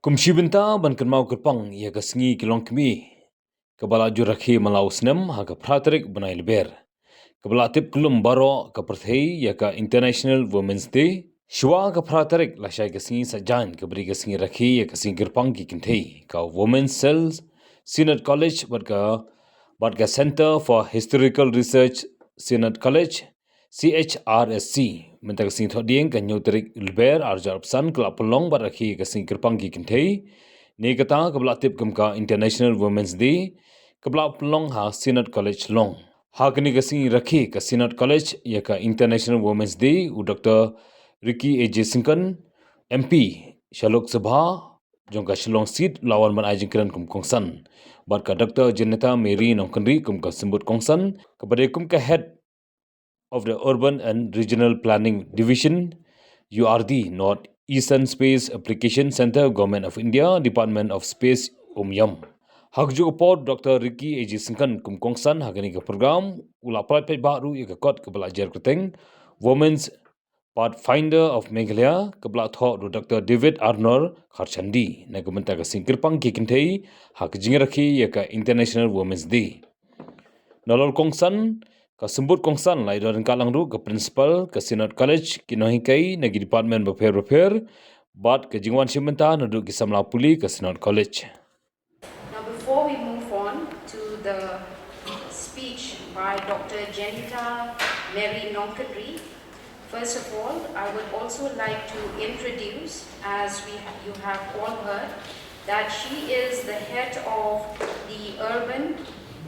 Kumshibinta ban kan mau kerpang ia ka sngi kilong kmi. Kabala jurakhi malau snem ha ka Frederick banai leber. Kabala tip kulum baro ka perthei ia ka International Women's Day. Shwa ka Frederick la shai ka sngi sajan ka beri ka sngi rakhi ia ka sngi kerpang ki kinthei. Ka Women's Cells Synod College bat ka Center for Historical Research Synod College CHRSC minta ka sing thodieng ka nyoterik leber arjar psan kla pelong bat rakhi ka sing kerpang ki kinthei ne kata kabla tip kamka International Women's Day kabla pelong ha Synod College long ha kani ka sing rakhi ka Synod College ya ka International Women's Day u Dr. Ricky AJ Sinkan MP Shalok Sabha jongka Shillong seat lawan man ajing kiran kum kongsan bat ka Dr. Janeta Mary Nongkanri kum ka sembut kongsan kepada kum ka head of the Urban and Regional Planning Division, URD, North Eastern Space Application Center, Government of India, Department of Space, Umyam. Hak juga pot Dr. Ricky AJ Singkan kumkongsan hakani ke program ula plat baru ya ke kot ke belajar keteng Women's Pathfinder of Meghalaya ke belak thok Dr. David Arnold Kharchandi na ke mentah ke singkirpang ki kintai hak jingrakhi ya ke International Women's Day. Nalol kongsan ka sembut kongsan lai doran kalang ru ke principal ke Synod College ki nohikai nagi department beper bat ke jingwan simenta nadu ki samla puli ke Synod College. Now before we move on to the speech by Dr. Janeta Mary Nongkanri, first of all, I would also like to introduce, as you have all heard, that she is the head of the Urban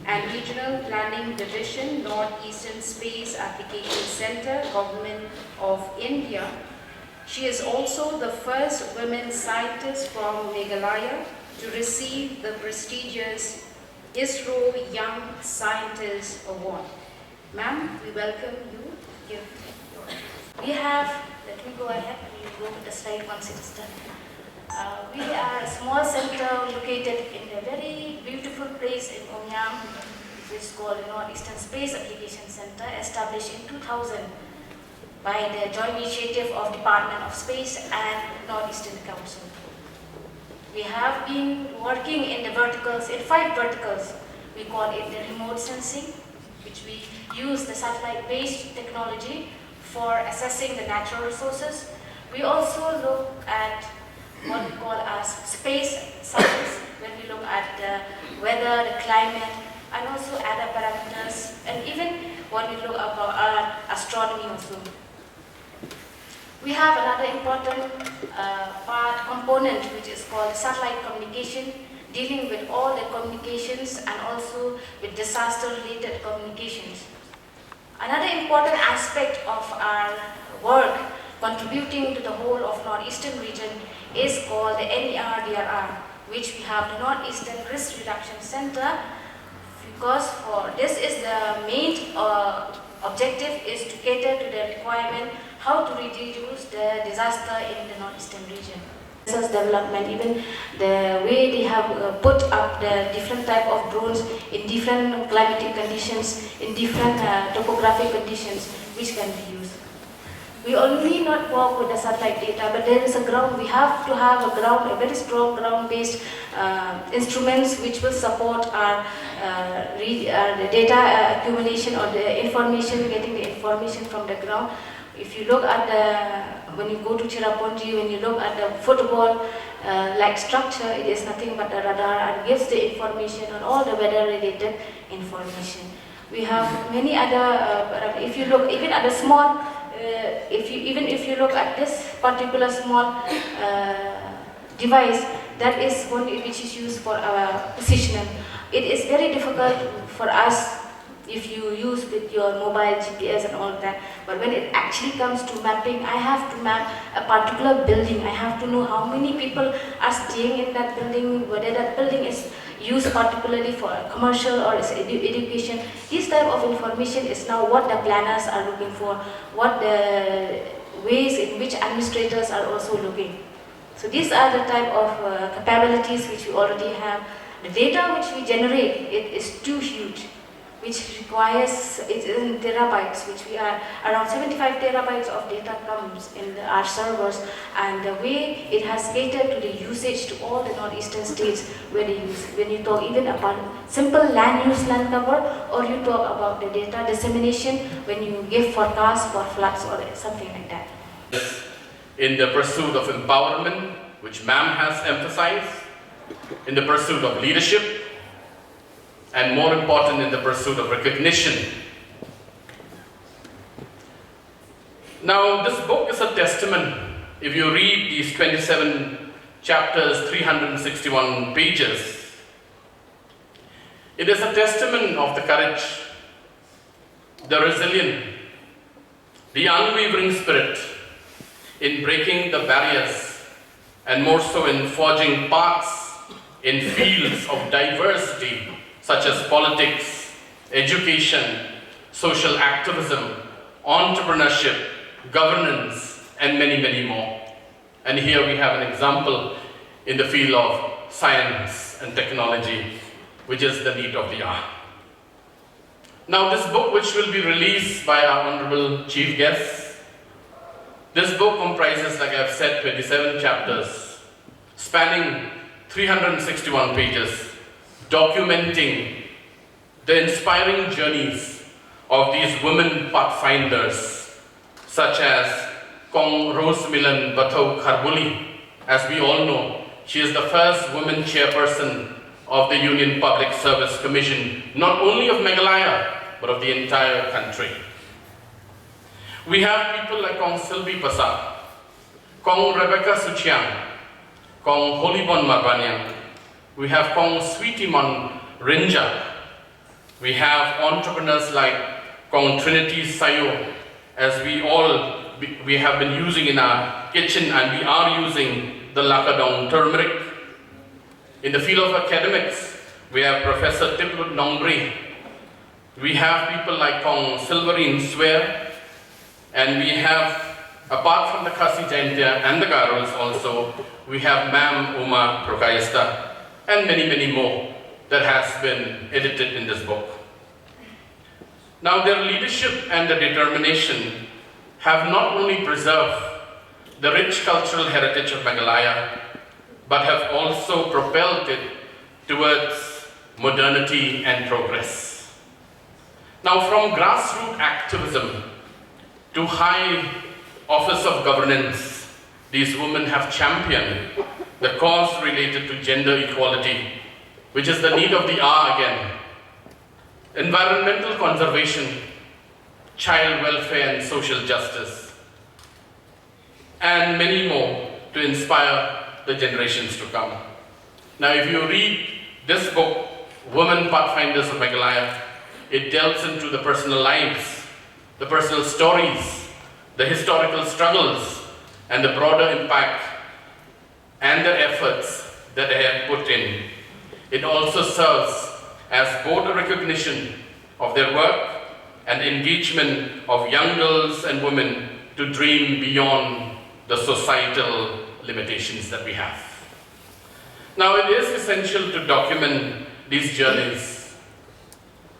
and Regional Planning Division, Northeastern Space Application Center, Government of India. She is also the first women scientist from Meghalaya to receive the prestigious ISRO Young Scientist Award. Ma'am, we welcome you. We have, let me go ahead, we go to the slide once it is done. We are a small center located in a very beautiful place in Umyam, which is called Northeastern Space Application Center, established in 2000 by the joint initiative of Department of Space and Northeastern Council. We have been working in the verticals, in 5 verticals. We call it the remote sensing, which we use the satellite-based technology for assessing the natural resources. We also look at what we call as space science, when we look at the weather, the climate, and also other parameters, and even what we look about astronomy also. We have another important component which is called satellite communication, dealing with all the communications and also with disaster-related communications. Another important aspect of our work contributing to the whole of Northeastern region is called the NERDRR, which we have the Northeastern Risk Reduction Center, because for this is the main objective is to cater to the requirement how to reduce the disaster in the Northeastern region. Research development, even the way they have put up the different type of drones in different climatic conditions, in different topographic conditions, which can be used. We only not work with the satellite data, but there is a ground. We have to have a very strong ground-based instruments which will support our the data accumulation or the information, getting the information from the ground. If you look at when you go to Cherrapunji, when you look at the football like structure, it is nothing but a radar and gives the information on all the weather-related information. We have many other. If you look even at the small. If you look at this particular small device, that is one which is used for positioning. It is very difficult for us if you use with your mobile GPS and all that, but when it actually comes to mapping, I have to map a particular building. I have to know how many people are staying in that building, whether that building is used particularly for commercial or education. This type of information is now what the planners are looking for, what the ways in which administrators are also looking. So these are the type of capabilities which we already have. The data which we generate, it is too huge. which requires, it's in terabytes, which we are, around 75 terabytes of data comes in our servers, and the way it has catered to the usage to all the northeastern states where they use, when you talk even about simple land use, land cover, or you talk about the data dissemination when you give forecasts for floods or something like that. In the pursuit of empowerment, which ma'am has emphasized, in the pursuit of leadership, and more important, in the pursuit of recognition. Now, this book is a testament. If you read these 27 chapters, 361 pages, it is a testament of the courage, the resilience, the unwavering spirit in breaking the barriers, and more so in forging paths in fields of diversity, such as politics, education, social activism, entrepreneurship, governance, and many, many more. And here we have an example in the field of science and technology, which is the need of the hour. Now, this book, which will be released by our honorable chief guest, this book comprises, like I've said, 27 chapters, spanning 361 pages, documenting the inspiring journeys of these women pathfinders, such as Kong Rosemilan Bathau Kharbuli. As we all know, she is the first woman chairperson of the Union Public Service Commission, not only of Meghalaya, but of the entire country. We have people like Kong Silbi Pasar, Kong Rebecca Suchiang, Kong Holibon Marbanyang. We have Kong Sweetimon Rinja. We have entrepreneurs like Kong Trinity Sayo, as we have been using in our kitchen, and we are using the Lakadong turmeric. In the field of academics, we have Professor Tiplut Nongri. We have people like Kong Silverine Swear, and we have, apart from the Khasi Jaintia and the Garos also, we have Ma'am Uma Prokayasta, and many, many more that has been edited in this book. Now, their leadership and the determination have not only preserved the rich cultural heritage of Meghalaya, but have also propelled it towards modernity and progress. Now, from grassroots activism to high office of governance, these women have championed the cause related to gender equality, which is the need of the hour again, environmental conservation, child welfare and social justice, and many more to inspire the generations to come. Now, if you read this book, Women Pathfinders of Meghalaya, it delves into the personal lives, the personal stories, the historical struggles, and the broader impact and the efforts that they have put in. It also serves as both a recognition of their work and engagement of young girls and women to dream beyond the societal limitations that we have. Now, it is essential to document these journeys,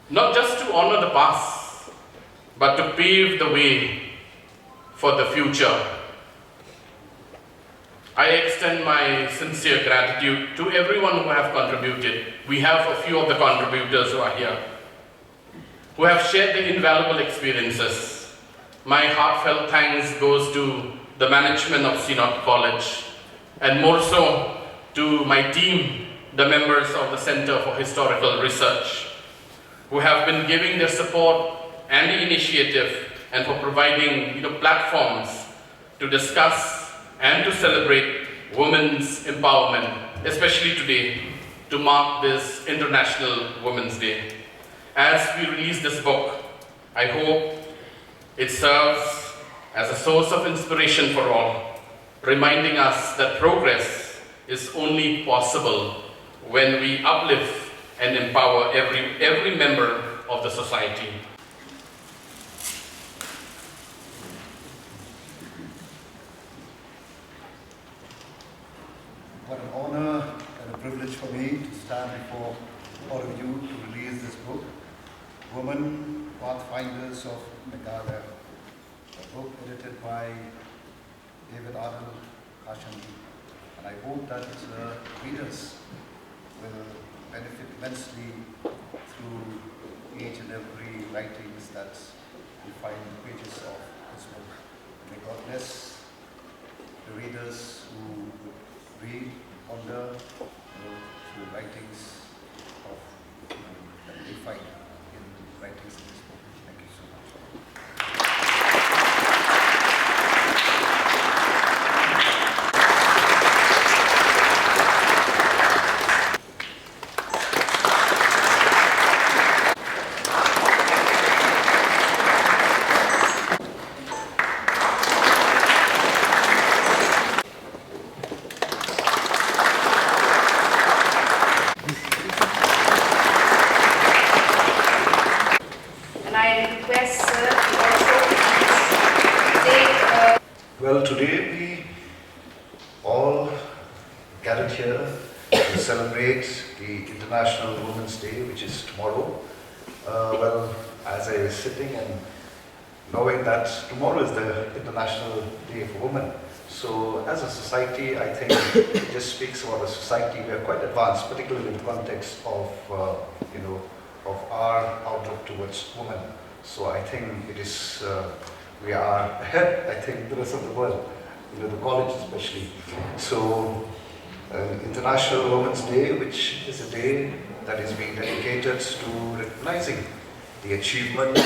not just to honor the past, but to pave the way for the future. I extend my sincere gratitude to everyone who have contributed. We have a few of the contributors who are here, who have shared their invaluable experiences. My heartfelt thanks goes to the management of CNOT College, and more so to my team, the members of the Center for Historical Research, who have been giving their support and the initiative, and for providing platforms to discuss and to celebrate women's empowerment, especially today, to mark this International Women's Day. As we release this book, I hope it serves as a source of inspiration for all, reminding us that progress is only possible when we uplift and empower every member of the society. What an honor and a privilege for me to stand before all of you to release this book. Women Pathfinders of Meghalaya, a book edited by David Arnold Kashambi. And I hope that readers will benefit immensely through each and every writings that you find in the pages of this book. May God bless the readers who would read, ponder through writings of that they find in writings in this book. Thank you so much. And I request Sir to also please take Well, today we all gathered here to celebrate the International Women's Day, which is tomorrow. Well, as I was sitting and knowing that tomorrow is the International Day for Women, so as a society, I think it just speaks about a society we are quite advanced, particularly in the context of of our outlook towards women. So I think it is we are ahead. I think the rest of the world, the college especially. So International Women's Day, which is a day that is being dedicated to recognizing the achievements,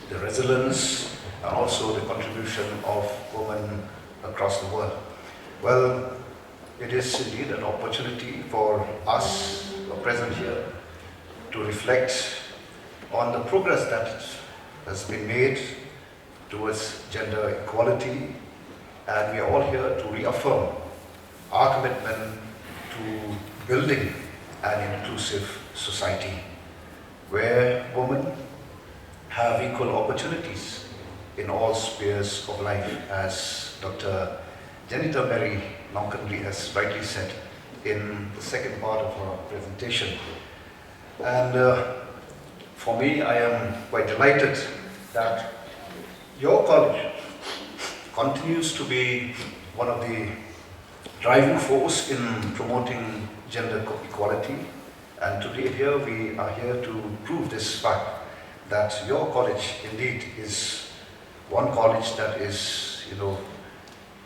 the resilience, and also the contribution of women across the world. Well, it is indeed an opportunity for us who are present here to reflect on the progress that has been made towards gender equality, and we are all here to reaffirm our commitment to building an inclusive society where women have equal opportunities in all spheres of life, as Dr. Janita Mary Nonkanli has rightly said in the second part of her presentation. And for me, I am quite delighted that your college continues to be one of the driving force in promoting gender equality. And today here we are here to prove this fact, that your college indeed is one college that is,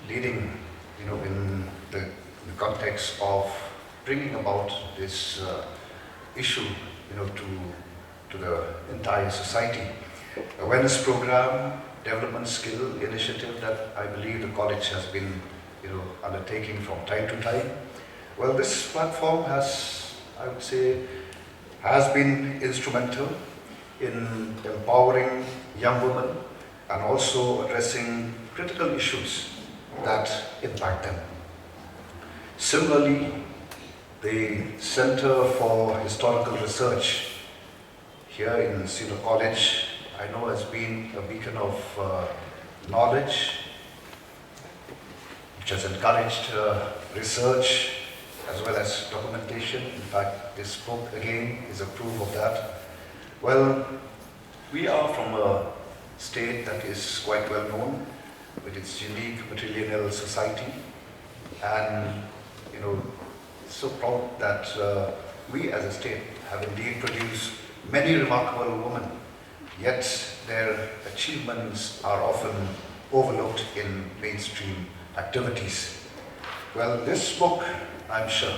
leading, in the context of bringing about this issue, to the entire society. Awareness program, development skill initiative that I believe the college has been, undertaking from time to time. Well, this platform has, I would say, has been instrumental in empowering young women and also addressing critical issues that impact them. Similarly, the Center for Historical Research here in Sino College, I know, has been a beacon of knowledge, which has encouraged research as well as documentation. In fact, this book again is a proof of that. Well, we are from a state that is quite well known with its unique matrilineal society, and so proud that we as a state have indeed produced many remarkable women, yet their achievements are often overlooked in mainstream activities. Well, this book, I'm sure,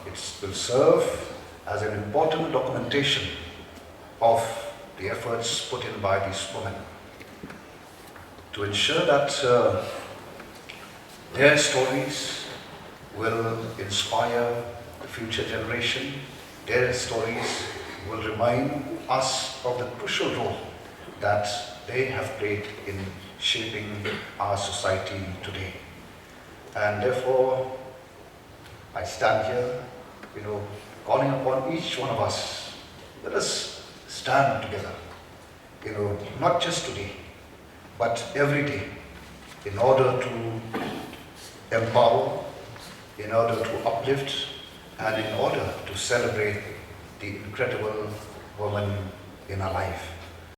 it will serve as an important documentation of the efforts put in by these women to ensure that their stories will inspire the future generation. Their stories will remind us of the crucial role that they have played in shaping our society today. And therefore, I stand here, calling upon each one of us, let us stand together, not just today, but every day, in order to empower, in order to uplift, and in order to celebrate the incredible women in our life.